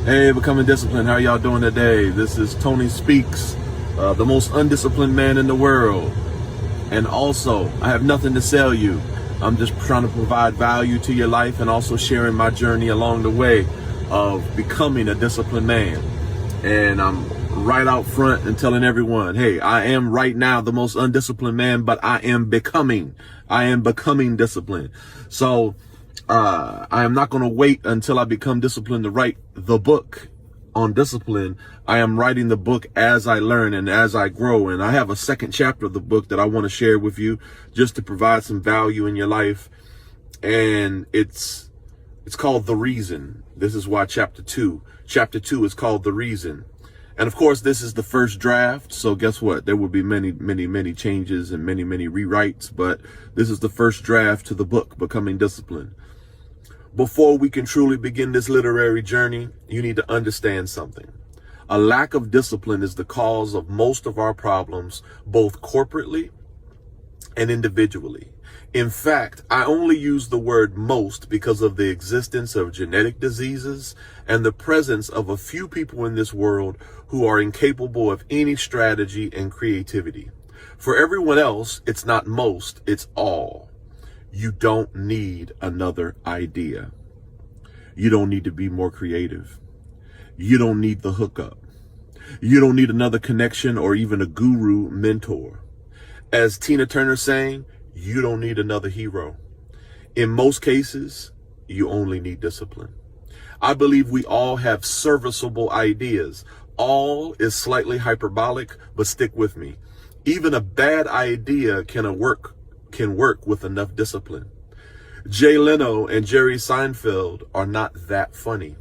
Hey, Becoming Disciplined. How y'all doing today? This is Tony Speaks, the most undisciplined man in the world. And also, I have nothing to sell you. I'm just trying to provide value to your life and also sharing my journey along the way of becoming a disciplined man. And I'm right out front and telling everyone, hey, I am right now the most undisciplined man, but I am becoming disciplined. So I am not going to wait until I become disciplined to write the book on discipline. I am writing the book as I learn and as I grow. And I have a second chapter of the book that I want to share with you just to provide some value in your life. And it's called The Reason. This is why chapter 2 is called The Reason. And of course, this is the first draft. So guess what? There will be many changes and many rewrites. But this is the first draft to the book, Becoming Disciplined. Before we can truly begin this literary journey, you need to understand something. A lack of discipline is the cause of most of our problems, both corporately and individually. In fact, I only use the word most because of the existence of genetic diseases and the presence of a few people in this world who are incapable of any strategy and creativity. For everyone else, it's not most, it's all. You don't need another idea. You don't need to be more creative. You don't need the hookup. You don't need another connection or even a guru mentor. As Tina Turner sang, you don't need another hero. In most cases, you only need discipline. I believe we all have serviceable ideas. All is slightly hyperbolic, but stick with me. Even a bad idea can work with enough discipline. Jay Leno and Jerry Seinfeld are not that funny.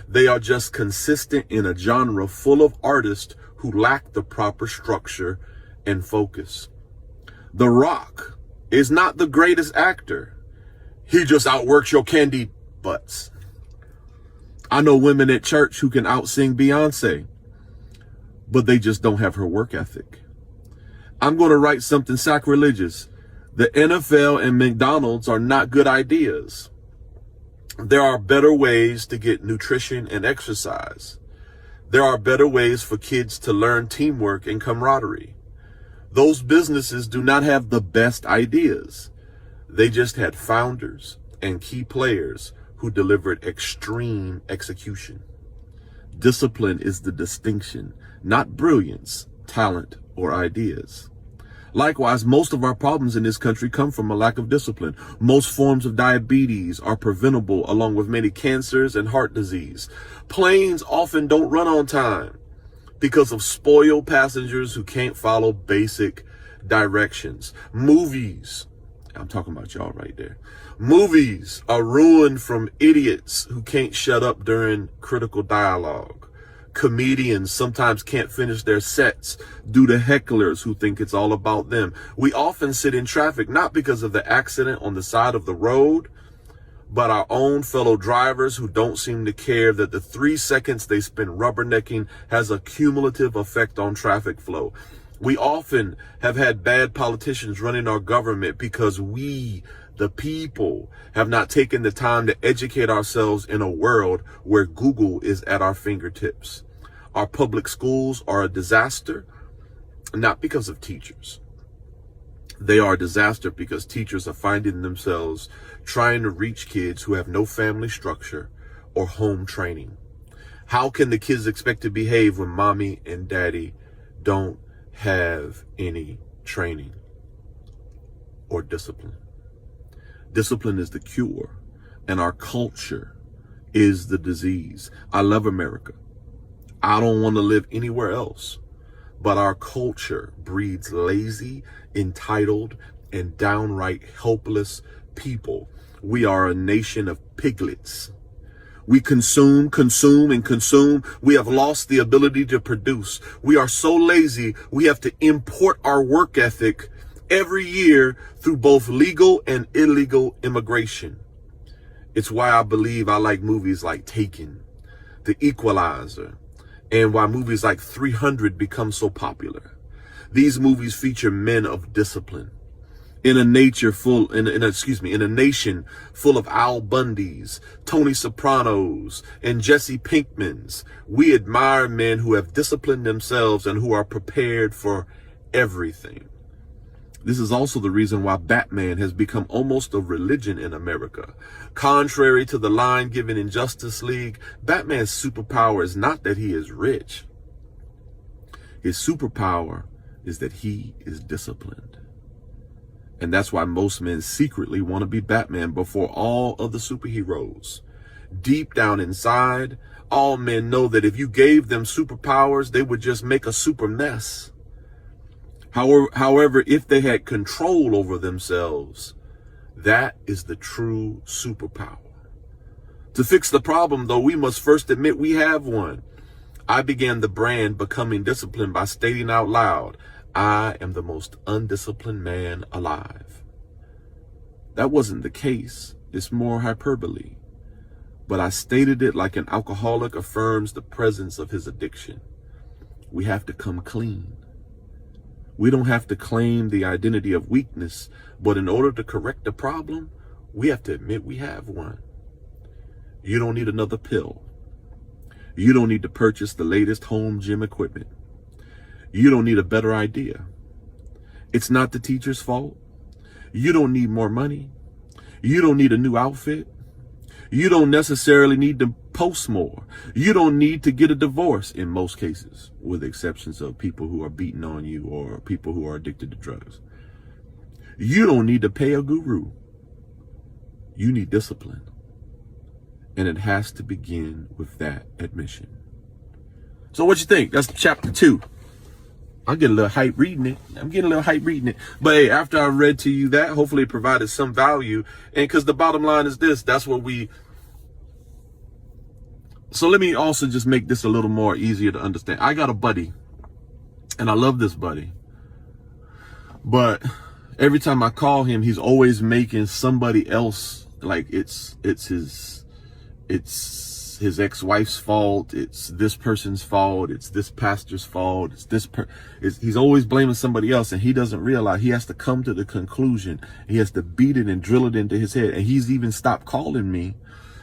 They are just consistent in a genre full of artists who lack the proper structure and focus. The Rock is not the greatest actor. He just outworks your candy butts. I know women at church who can outsing Beyonce, but they just don't have her work ethic. I'm going to write something sacrilegious. The NFL and McDonald's are not good ideas. There are better ways to get nutrition and exercise. There are better ways for kids to learn teamwork and camaraderie. Those businesses do not have the best ideas. They just had founders and key players who delivered extreme execution. Discipline is the distinction, not brilliance, talent, or ideas. Likewise, most of our problems in this country come from a lack of discipline. Most forms of diabetes are preventable, along with many cancers and heart disease. Planes often don't run on time because of spoiled passengers who can't follow basic directions. Movies, I'm talking about y'all right there. Movies are ruined from idiots who can't shut up during critical dialogue. Comedians sometimes can't finish their sets due to hecklers who think it's all about them. We often sit in traffic not because of the accident on the side of the road, but our own fellow drivers who don't seem to care that the 3 seconds they spend rubbernecking has a cumulative effect on traffic flow. We often have had bad politicians running our government because we, the people, have not taken the time to educate ourselves in a world where Google is at our fingertips. Our public schools are a disaster, not because of teachers. They are a disaster because teachers are finding themselves trying to reach kids who have no family structure or home training. How can the kids expect to behave when mommy and daddy don't have any training or discipline? Discipline is the cure, and our culture is the disease. I love America. I don't want to live anywhere else, but our culture breeds lazy, entitled, and downright helpless people. We are a nation of piglets. We consume. We have lost the ability to produce. We are so lazy, we have to import our work ethic every year through both legal and illegal immigration. It's why I believe I like movies like Taken, The Equalizer, and why movies like 300 become so popular. These movies feature men of discipline. in a nation full of Al Bundys, Tony Sopranos, and Jesse Pinkmans. We admire men who have disciplined themselves and who are prepared for everything. This is also the reason why Batman has become almost a religion in America. Contrary to the line given in Justice League, Batman's superpower is not that he is rich. His superpower is that he is disciplined. And that's why most men secretly want to be Batman before all other superheroes. Deep down inside, all men know that if you gave them superpowers, they would just make a super mess. However, if they had control over themselves, that is the true superpower. To fix the problem, though, we must first admit we have one. I began the brand Becoming Disciplined by stating out loud, I am the most undisciplined man alive. That wasn't the case. It's more hyperbole. But I stated it like an alcoholic affirms the presence of his addiction. We have to come clean. We don't have to claim the identity of weakness, but in order to correct the problem, we have to admit we have one. You don't need another pill. You don't need to purchase the latest home gym equipment. You don't need a better idea. It's not the teacher's fault. You don't need more money. You don't need a new outfit. You don't necessarily need to post more. You don't need to get a divorce in most cases, with exceptions of people who are beating on you or people who are addicted to drugs. You don't need to pay a guru. You need discipline. And it has to begin with that admission. So what you think? That's chapter 2. I'm getting a little hype reading it. But hey, after I read to you that, hopefully it provided some value. And because the bottom line is this, that's what so let me also just make this a little more easier to understand. I got a buddy, and I love this buddy. But every time I call him, he's always making somebody else, like it's his ex-wife's fault, it's this person's fault, it's this pastor's fault, he's always blaming somebody else, and he doesn't realize he has to come to the conclusion. He has to beat it and drill it into his head. And he's even stopped calling me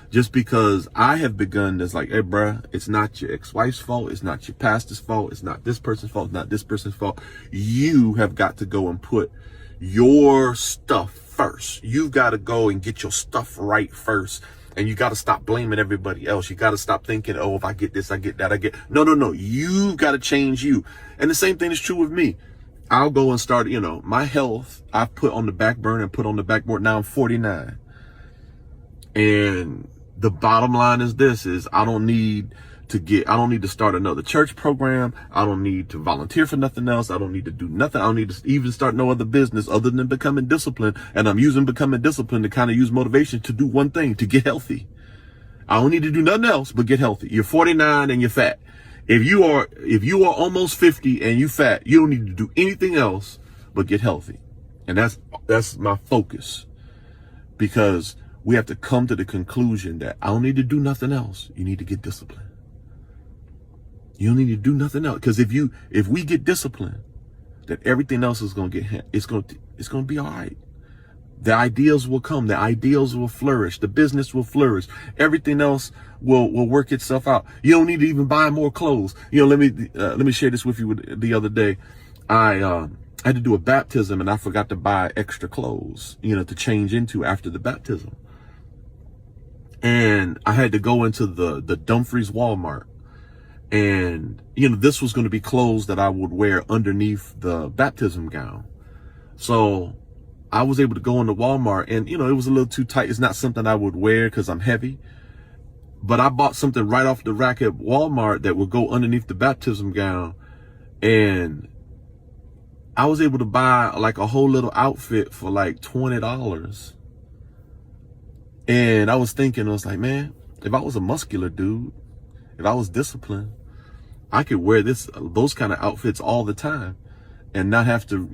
just because I have begun this, like, hey, bruh, it's not your ex-wife's fault, it's not your pastor's fault, it's not this person's fault, it's not this person's fault. You have got to go and put your stuff first. You've got to go and get your stuff right first. And you got to stop blaming everybody else. You got to stop thinking, oh, if I get this, I get that, No. You've got to change you. And the same thing is true with me. I'll go and start, my health, I've put on the back burner and put on the backboard. Now I'm 49. And the bottom line is this, I don't need to start another church program. I don't need to volunteer for nothing else. I don't need to do nothing. I don't need to even start no other business other than becoming disciplined. And I'm using becoming disciplined to kind of use motivation to do one thing, to get healthy. I don't need to do nothing else but get healthy. You're 49 and you're fat. If you are almost 50 and you fat, you don't need to do anything else but get healthy. And that's my focus, because we have to come to the conclusion that I don't need to do nothing else. You need to get disciplined. You don't need to do nothing else. Because if we get disciplined, then everything else is going to it's going to be all right. The ideas will come. The ideals will flourish. The business will flourish. Everything else will work itself out. You don't need to even buy more clothes. Let me share this with you. The other day, I had to do a baptism, and I forgot to buy extra clothes, to change into after the baptism. And I had to go into the Dumfries Walmart. And, this was going to be clothes that I would wear underneath the baptism gown. So I was able to go into Walmart, and, it was a little too tight. It's not something I would wear because I'm heavy. But I bought something right off the rack at Walmart that would go underneath the baptism gown. And I was able to buy like a whole little outfit for like $20. And I was like, man, if I was a muscular dude, if I was disciplined, I could wear those kind of outfits all the time and not have to,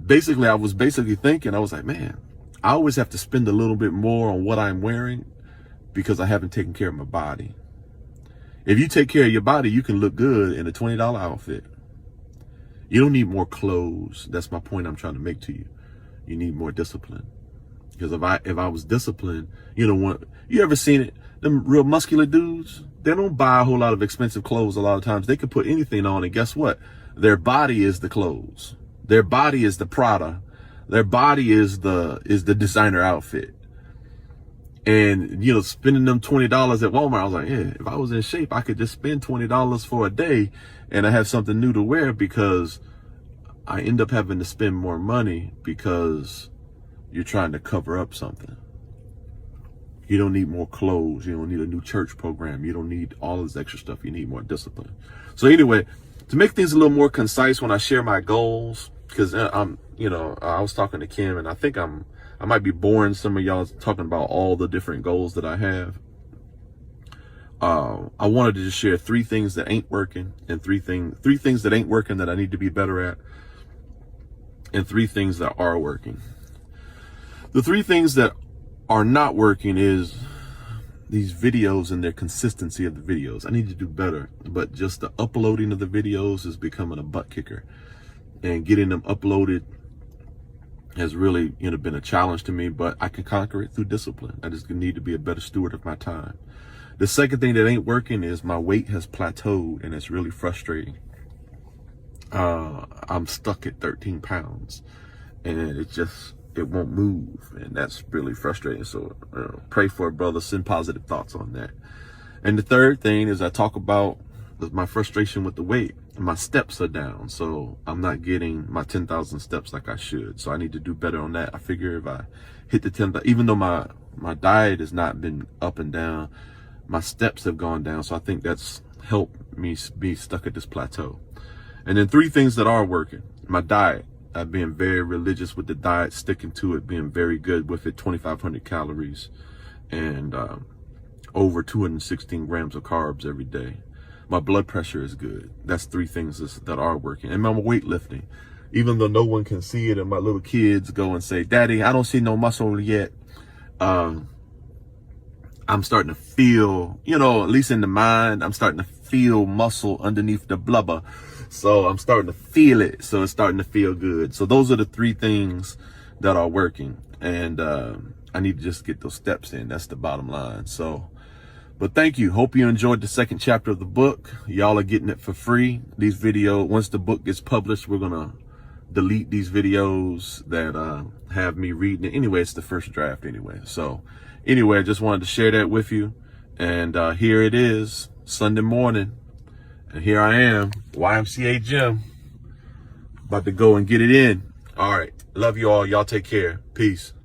basically, I was thinking, I was like, man, I always have to spend a little bit more on what I'm wearing because I haven't taken care of my body. If you take care of your body, you can look good in a $20 outfit. You don't need more clothes. That's my point I'm trying to make to you. You need more discipline. Because if I was disciplined, you ever seen it? Them real muscular dudes, they don't buy a whole lot of expensive clothes a lot of times. They can put anything on, and guess what? Their body is the clothes. Their body is the Prada. Their body is the designer outfit. And, spending them $20 at Walmart, I was like, yeah, if I was in shape, I could just spend $20 for a day and I have something new to wear, because I end up having to spend more money because you're trying to cover up something. You don't need more clothes. You don't need a new church program. You don't need all this extra stuff. You need more discipline. So anyway, to make things a little more concise when I share my goals, because I was talking to Kim, and I think I might be boring some of y'all talking about all the different goals that I have. I wanted to just share 3 things that ain't working, and 3 things that ain't working that I need to be better at, and 3 things that are working. The 3 things that are not working is these videos and their consistency of the videos. I need to do better, but just the uploading of the videos is becoming a butt kicker, and getting them uploaded has really been a challenge to me, but I can conquer it through discipline. I just need to be a better steward of my time. The second thing that ain't working is my weight has plateaued, and it's really frustrating. I'm stuck at 13 pounds, and it won't move, and that's really frustrating. So pray for a brother, send positive thoughts on that. And the third thing is I talk about my frustration with the weight. My steps are down, so I'm not getting my 10,000 steps like I should. So I need to do better on that. I figure if I hit the 10,000, even though my diet has not been up and down, my steps have gone down. So I think that's helped me be stuck at this plateau. And then 3 things that are working: my diet. I've been very religious with the diet, sticking to it, being very good with it. 2,500 calories and over 216 grams of carbs every day. My blood pressure is good. That's 3 things that are working. And my weightlifting, even though no one can see it, and my little kids go and say, "Daddy, I don't see no muscle yet." I'm starting to feel, at least in the mind, I'm starting to feel muscle underneath the blubber. So I'm starting to feel it. So it's starting to feel good. So those are the 3 things that are working. And I need to just get those steps in. That's the bottom line. So, but thank you. Hope you enjoyed the 2nd chapter of the book. Y'all are getting it for free. These videos, once the book gets published, we're going to delete these videos that have me reading it. Anyway, it's the first draft anyway. So anyway, I just wanted to share that with you. And here it is, Sunday morning. And here I am, YMCA gym, about to go and get it in. All right. Love you all. Y'all take care. Peace.